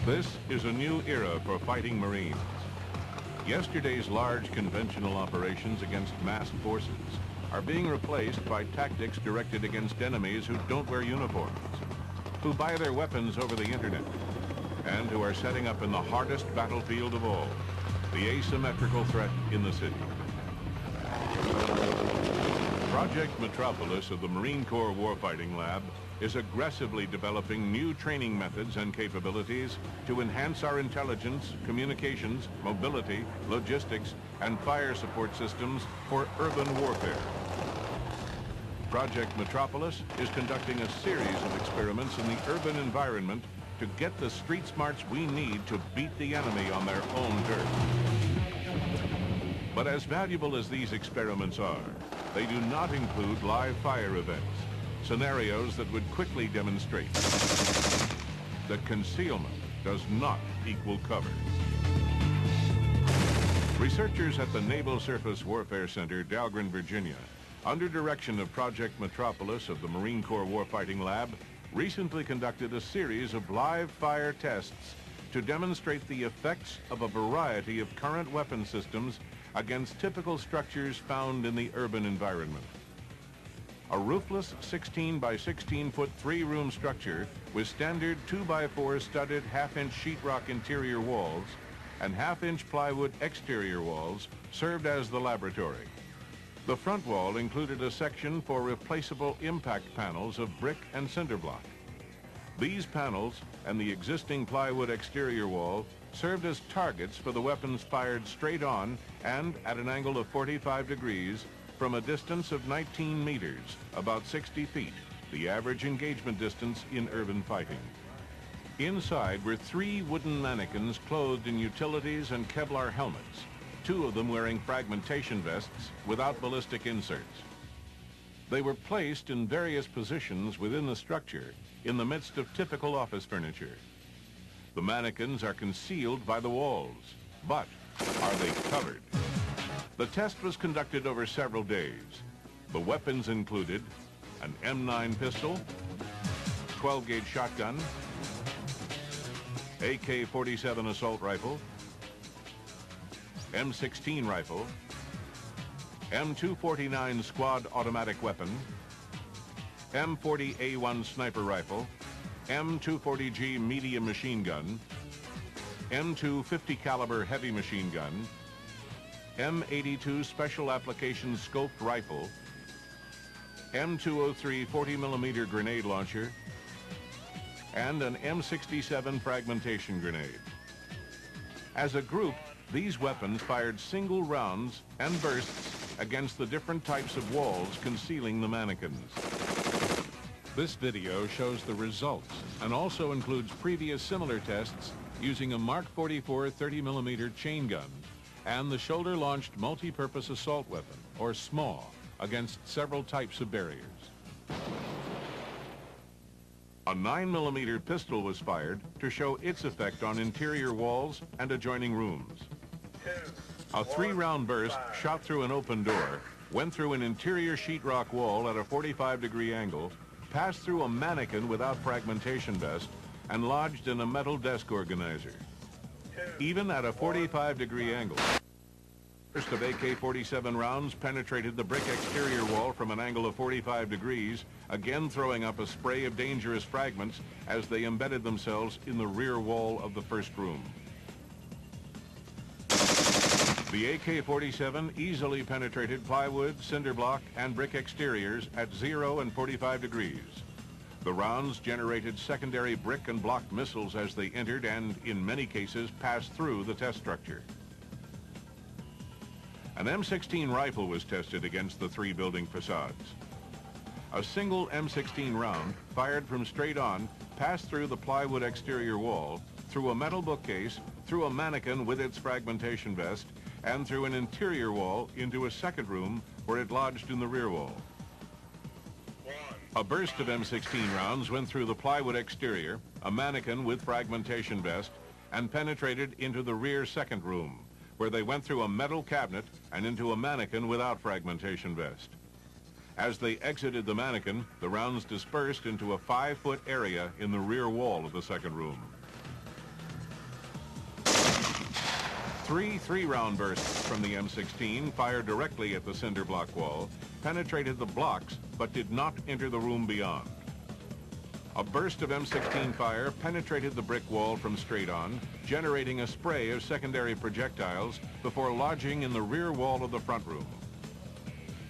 This is a new era for fighting Marines. Yesterday's large conventional operations against massed forces are being replaced by tactics directed against enemies who don't wear uniforms, who buy their weapons over the internet, and who are setting up in the hardest battlefield of all, the asymmetrical threat in the city. Project Metropolis of the Marine Corps Warfighting Lab is aggressively developing new training methods and capabilities to enhance our intelligence, communications, mobility, logistics, and fire support systems for urban warfare. Project Metropolis is conducting a series of experiments in the urban environment to get the street smarts we need to beat the enemy on their own turf. But as valuable as these experiments are, they do not include live fire events, scenarios that would quickly demonstrate that concealment does not equal cover. Researchers at the Naval Surface Warfare Center, Dahlgren, Virginia, under direction of Project Metropolis of the Marine Corps Warfighting Lab, recently conducted a series of live fire tests to demonstrate the effects of a variety of current weapon systems against typical structures found in the urban environment. A roofless 16 by 16 foot 3-room structure with standard 2x4 studded half-inch sheetrock interior walls and half-inch plywood exterior walls served as the laboratory. The front wall included a section for replaceable impact panels of brick and cinder block. These panels and the existing plywood exterior wall served as targets for the weapons fired straight on and at an angle of 45 degrees from a distance of 19 meters, about 60 feet, the average engagement distance in urban fighting. Inside were 3 wooden mannequins clothed in utilities and Kevlar helmets, 2 of them wearing fragmentation vests without ballistic inserts. They were placed in various positions within the structure in the midst of typical office furniture. The mannequins are concealed by the walls, but are they covered? The test was conducted over several days. The weapons included an M9 pistol, 12-gauge shotgun, AK-47 assault rifle, M16 rifle, M249 squad automatic weapon, M40A1 sniper rifle, M240G medium machine gun, M250 caliber heavy machine gun, M82 special application scoped rifle, M203 40mm grenade launcher, and an M67 fragmentation grenade. As a group, these weapons fired single rounds and bursts against the different types of walls concealing the mannequins. This video shows the results and also includes previous similar tests using a Mark 44 30mm chain gun and the shoulder-launched multi-purpose assault weapon, or SMAW, against several types of barriers. A 9mm pistol was fired to show its effect on interior walls and adjoining rooms. A 3-round burst shot through an open door, went through an interior sheetrock wall at a 45-degree angle, passed through a mannequin without fragmentation vest, and lodged in a metal desk organizer. Even at a 45-degree angle, the burst of AK-47 rounds penetrated the brick exterior wall from an angle of 45 degrees, again throwing up a spray of dangerous fragments as they embedded themselves in the rear wall of the first room. The AK-47 easily penetrated plywood, cinder block, and brick exteriors at 0 and 45 degrees. The rounds generated secondary brick and block missiles as they entered and, in many cases, passed through the test structure. An M16 rifle was tested against the 3 building facades. A single M16 round, fired from straight on, passed through the plywood exterior wall, through a metal bookcase, through a mannequin with its fragmentation vest, and through an interior wall into a second room where it lodged in the rear wall. A burst of M16 rounds went through the plywood exterior, a mannequin with fragmentation vest, and penetrated into the rear second room, where they went through a metal cabinet and into a mannequin without fragmentation vest. As they exited the mannequin, the rounds dispersed into a 5-foot area in the rear wall of the second room. Three 3-round bursts from the M16 fired directly at the cinder block wall penetrated the blocks but did not enter the room beyond. A burst of M16 fire penetrated the brick wall from straight on, generating a spray of secondary projectiles before lodging in the rear wall of the front room.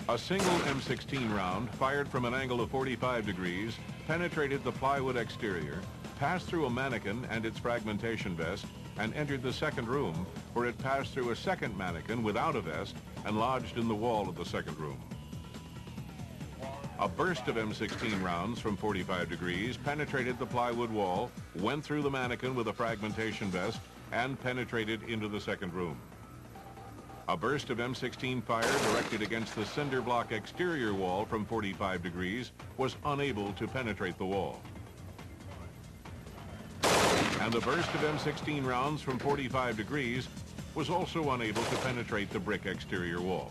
A single M16 round, fired from an angle of 45 degrees, penetrated the plywood exterior, passed through a mannequin and its fragmentation vest, and entered the second room, where it passed through a second mannequin without a vest and lodged in the wall of the second room. A burst of M16 rounds from 45 degrees penetrated the plywood wall, went through the mannequin with a fragmentation vest, and penetrated into the second room. A burst of M16 fire directed against the cinder block exterior wall from 45 degrees was unable to penetrate the wall. And a burst of M16 rounds from 45 degrees was also unable to penetrate the brick exterior wall.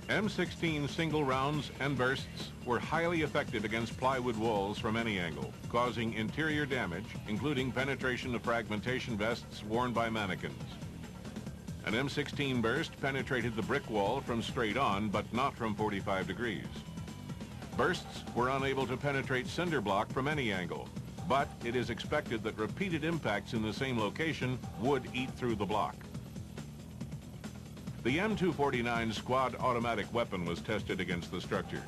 M16 single rounds and bursts were highly effective against plywood walls from any angle, causing interior damage, including penetration of fragmentation vests worn by mannequins. An M16 burst penetrated the brick wall from straight on, but not from 45 degrees. Bursts were unable to penetrate cinder block from any angle, but it is expected that repeated impacts in the same location would eat through the block. The M249 squad automatic weapon was tested against the structure.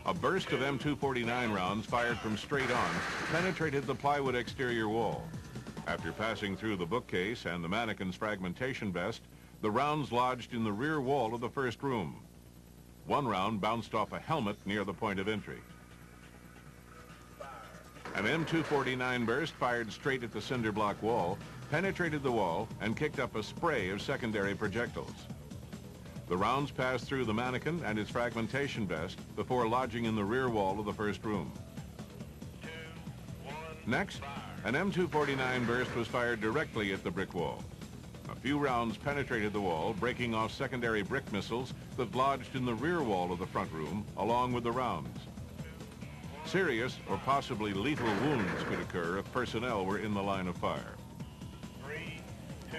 A burst of M249 rounds fired from straight on penetrated the plywood exterior wall. After passing through the bookcase and the mannequin's fragmentation vest, the rounds lodged in the rear wall of the first room. One round bounced off a helmet near the point of entry. An M249 burst fired straight at the cinder block wall, penetrated the wall, and kicked up a spray of secondary projectiles. The rounds passed through the mannequin and its fragmentation vest before lodging in the rear wall of the first room. Next, an M249 burst was fired directly at the brick wall. A few rounds penetrated the wall, breaking off secondary brick missiles that lodged in the rear wall of the front room, along with the rounds. Serious or possibly lethal wounds could occur if personnel were in the line of fire. 3, 2,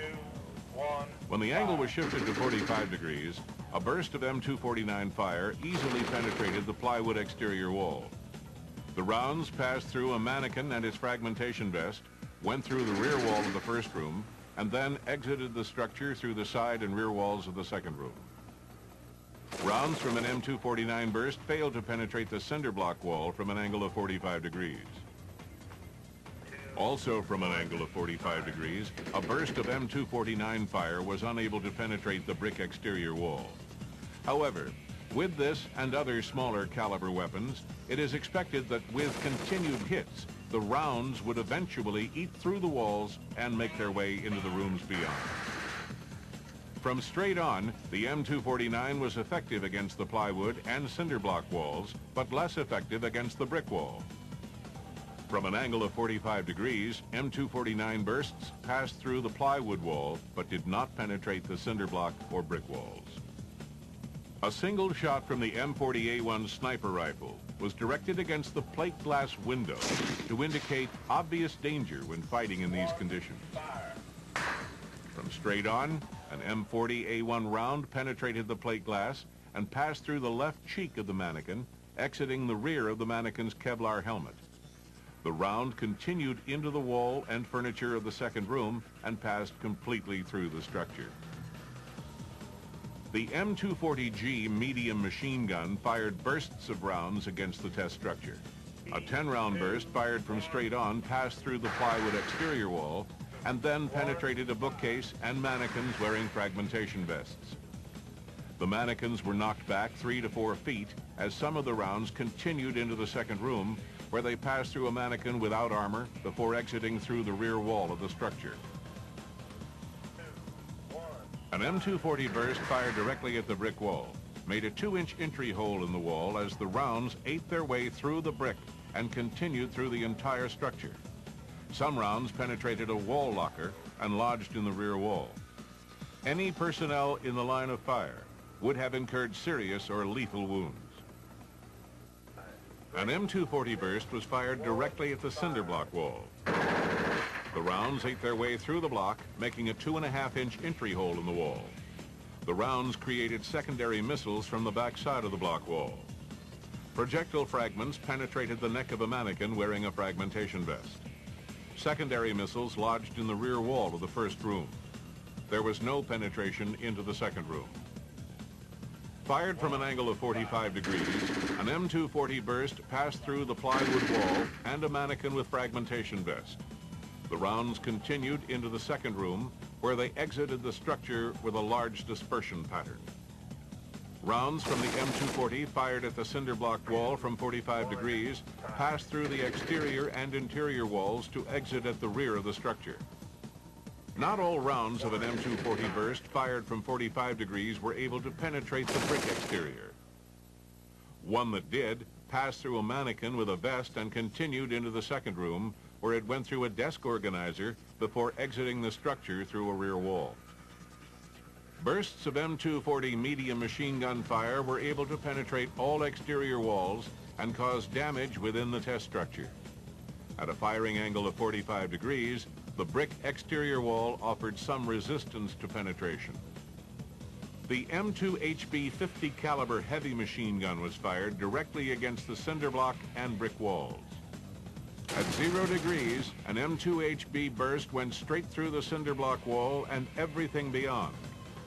1. When the angle was shifted to 45 degrees, a burst of M249 fire easily penetrated the plywood exterior wall. The rounds passed through a mannequin and its fragmentation vest, went through the rear wall of the first room, and then exited the structure through the side and rear walls of the second room. Rounds from an M249 burst failed to penetrate the cinder block wall from an angle of 45 degrees. Also from an angle of 45 degrees, a burst of M249 fire was unable to penetrate the brick exterior wall. However, with this and other smaller caliber weapons, it is expected that with continued hits, the rounds would eventually eat through the walls and make their way into the rooms beyond. From straight on, the M249 was effective against the plywood and cinder block walls, but less effective against the brick wall. From an angle of 45 degrees, M249 bursts passed through the plywood wall, but did not penetrate the cinder block or brick walls. A single shot from the M40A1 sniper rifle was directed against the plate glass window to indicate obvious danger when fighting in these conditions. From straight on, an M40A1 round penetrated the plate glass and passed through the left cheek of the mannequin, exiting the rear of the mannequin's Kevlar helmet. The round continued into the wall and furniture of the second room and passed completely through the structure. The M240G medium machine gun fired bursts of rounds against the test structure. A 10-round burst fired from straight on passed through the plywood exterior wall and then penetrated a bookcase and mannequins wearing fragmentation vests. The mannequins were knocked back 3 to 4 feet as some of the rounds continued into the second room, where they passed through a mannequin without armor before exiting through the rear wall of the structure. An M240 burst fired directly at the brick wall, made a 2-inch entry hole in the wall as the rounds ate their way through the brick and continued through the entire structure. Some rounds penetrated a wall locker and lodged in the rear wall. Any personnel in the line of fire would have incurred serious or lethal wounds. An M240 burst was fired directly at the cinder block wall. The rounds ate their way through the block, making a 2.5-inch entry hole in the wall. The rounds created secondary missiles from the back side of the block wall. Projectile fragments penetrated the neck of a mannequin wearing a fragmentation vest. Secondary missiles lodged in the rear wall of the first room. There was no penetration into the second room. Fired from an angle of 45 degrees, an M240 burst passed through the plywood wall and a mannequin with fragmentation vest. The rounds continued into the second room, where they exited the structure with a large dispersion pattern. Rounds from the M240 fired at the cinder block wall from 45 degrees passed through the exterior and interior walls to exit at the rear of the structure. Not all rounds of an M240 burst fired from 45 degrees were able to penetrate the brick exterior. One that did passed through a mannequin with a vest and continued into the second room, where it went through a desk organizer before exiting the structure through a rear wall. Bursts of M240 medium machine gun fire were able to penetrate all exterior walls and cause damage within the test structure. At a firing angle of 45 degrees, the brick exterior wall offered some resistance to penetration. The M2HB 50 caliber heavy machine gun was fired directly against the cinder block and brick walls. At 0 degrees, an M2HB burst went straight through the cinder block wall and everything beyond,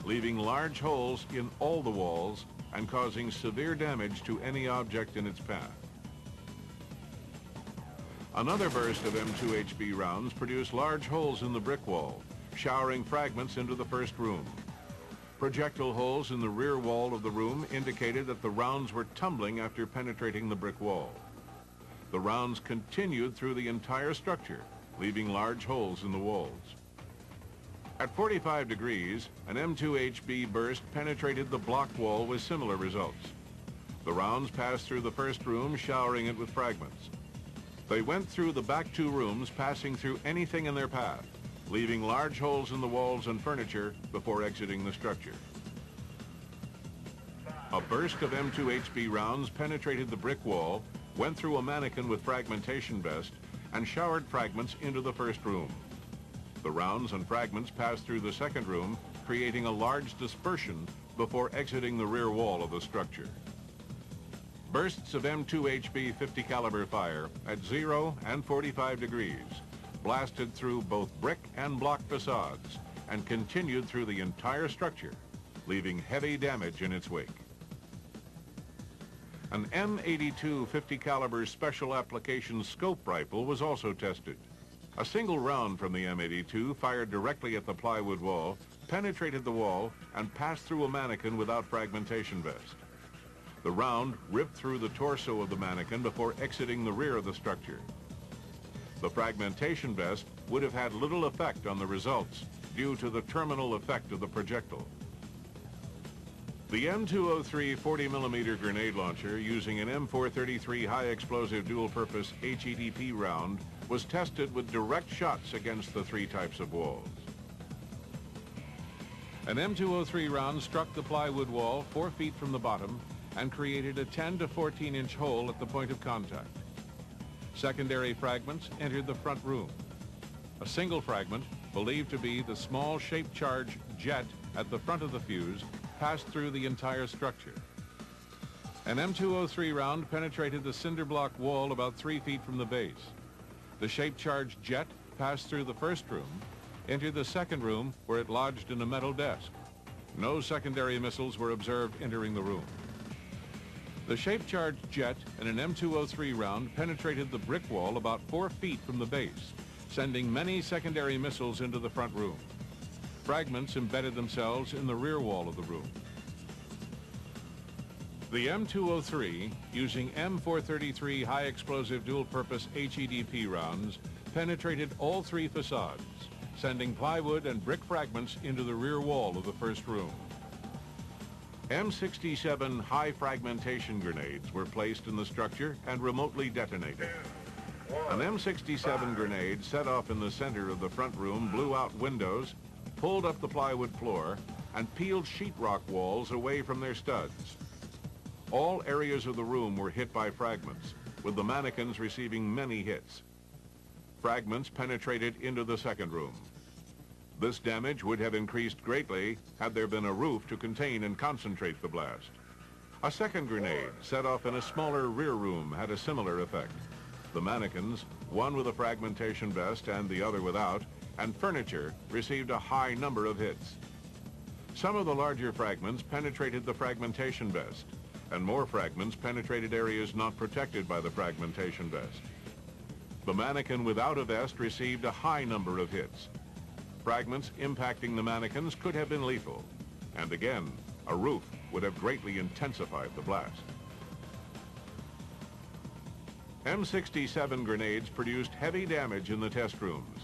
leaving large holes in all the walls and causing severe damage to any object in its path. Another burst of M2HB rounds produced large holes in the brick wall, showering fragments into the first room. Projectile holes in the rear wall of the room indicated that the rounds were tumbling after penetrating the brick wall. The rounds continued through the entire structure, leaving large holes in the walls. At 45 degrees, an M2HB burst penetrated the block wall with similar results. The rounds passed through the first room, showering it with fragments. They went through the back two rooms, passing through anything in their path, leaving large holes in the walls and furniture before exiting the structure. A burst of M2HB rounds penetrated the brick wall, went through a mannequin with fragmentation vest, and showered fragments into the first room. The rounds and fragments passed through the second room, creating a large dispersion before exiting the rear wall of the structure. Bursts of M2HB 50 caliber fire at 0 and 45 degrees blasted through both brick and block facades and continued through the entire structure, leaving heavy damage in its wake. An M82 50 caliber special application scope rifle was also tested. A single round from the M82 fired directly at the plywood wall penetrated the wall and passed through a mannequin without fragmentation vest. The round ripped through the torso of the mannequin before exiting the rear of the structure. The fragmentation vest would have had little effect on the results due to the terminal effect of the projectile. The M203 40mm grenade launcher using an M433 high-explosive dual-purpose HEDP round was tested with direct shots against the three types of walls. An M203 round struck the plywood wall 4 feet from the bottom and created a 10 to 14-inch hole at the point of contact. Secondary fragments entered the front room. A single fragment, believed to be the small shaped charge jet at the front of the fuse, passed through the entire structure. An M203 round penetrated the cinder block wall about 3 feet from the base. The shaped charge jet passed through the first room, entered the second room where it lodged in a metal desk. No secondary missiles were observed entering the room. The shaped charge jet and an M203 round penetrated the brick wall about 4 feet from the base, sending many secondary missiles into the front room. Fragments embedded themselves in the rear wall of the room. The M203, using M433 high-explosive dual-purpose HEDP rounds, penetrated all 3 facades, sending plywood and brick fragments into the rear wall of the first room. M67 high fragmentation grenades were placed in the structure and remotely detonated. An M67 grenade set off in the center of the front room blew out windows, pulled up the plywood floor, and peeled sheetrock walls away from their studs. All areas of the room were hit by fragments, with the mannequins receiving many hits. Fragments penetrated into the second room. This damage would have increased greatly had there been a roof to contain and concentrate the blast. A second grenade set off in a smaller rear room had a similar effect. The mannequins, one with a fragmentation vest and the other without, and furniture received a high number of hits. Some of the larger fragments penetrated the fragmentation vest, and more fragments penetrated areas not protected by the fragmentation vest. The mannequin without a vest received a high number of hits. Fragments impacting the mannequins could have been lethal, and again, a roof would have greatly intensified the blast. M67 grenades produced heavy damage in the test rooms,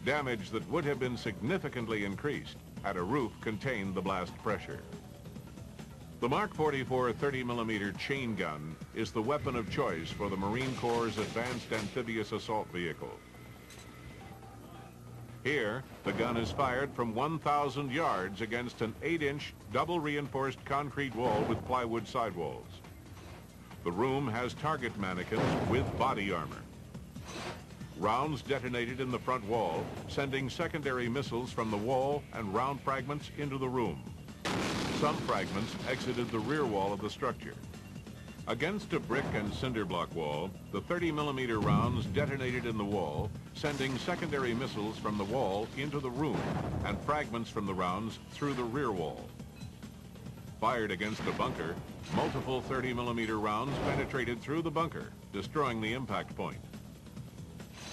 damage that would have been significantly increased had a roof contained the blast pressure. The Mark 44 30mm chain gun is the weapon of choice for the Marine Corps' Advanced Amphibious Assault Vehicle. Here, the gun is fired from 1,000 yards against an 8-inch double-reinforced concrete wall with plywood sidewalls. The room has target mannequins with body armor. Rounds detonated in the front wall, sending secondary missiles from the wall and round fragments into the room. Some fragments exited the rear wall of the structure. Against a brick and cinder block wall, the 30mm rounds detonated in the wall, sending secondary missiles from the wall into the room and fragments from the rounds through the rear wall. Fired against a bunker, multiple 30mm rounds penetrated through the bunker, destroying the impact point.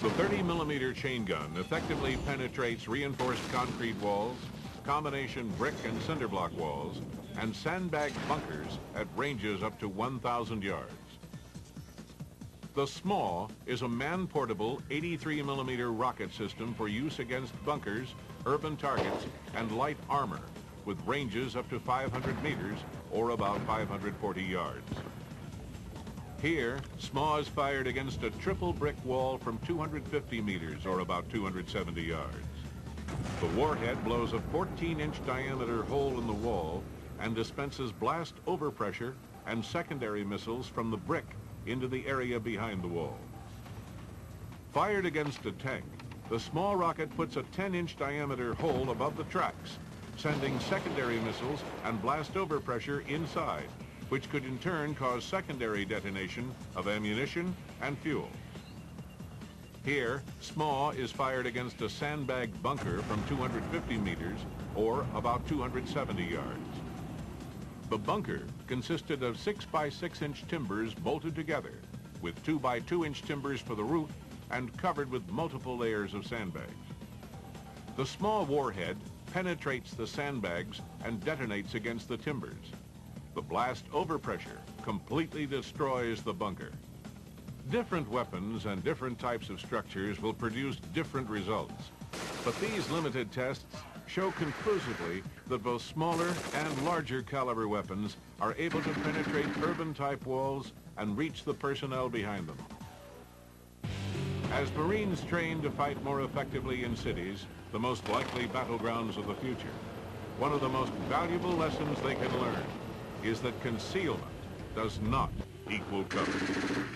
The 30mm chain gun effectively penetrates reinforced concrete walls, combination brick and cinder block walls, and sandbag bunkers at ranges up to 1,000 yards. The SMAW is a man-portable 83mm rocket system for use against bunkers, urban targets, and light armor, with ranges up to 500 meters or about 540 yards. Here, SMAW is fired against a triple brick wall from 250 meters or about 270 yards. The warhead blows a 14-inch diameter hole in the wall and dispenses blast overpressure and secondary missiles from the brick into the area behind the wall. Fired against a tank, the small rocket puts a 10-inch diameter hole above the tracks, sending secondary missiles and blast overpressure inside, which could in turn cause secondary detonation of ammunition and fuel. Here, SMAW is fired against a sandbag bunker from 250 meters or about 270 yards. The bunker consisted of 6x6-inch timbers bolted together with 2x2-inch timbers for the roof and covered with multiple layers of sandbags. The small warhead penetrates the sandbags and detonates against the timbers. The blast overpressure completely destroys the bunker. Different weapons and different types of structures will produce different results, but these limited tests show conclusively that both smaller and larger caliber weapons are able to penetrate urban-type walls and reach the personnel behind them. As Marines train to fight more effectively in cities, the most likely battlegrounds of the future, one of the most valuable lessons they can learn is that concealment does not equal cover.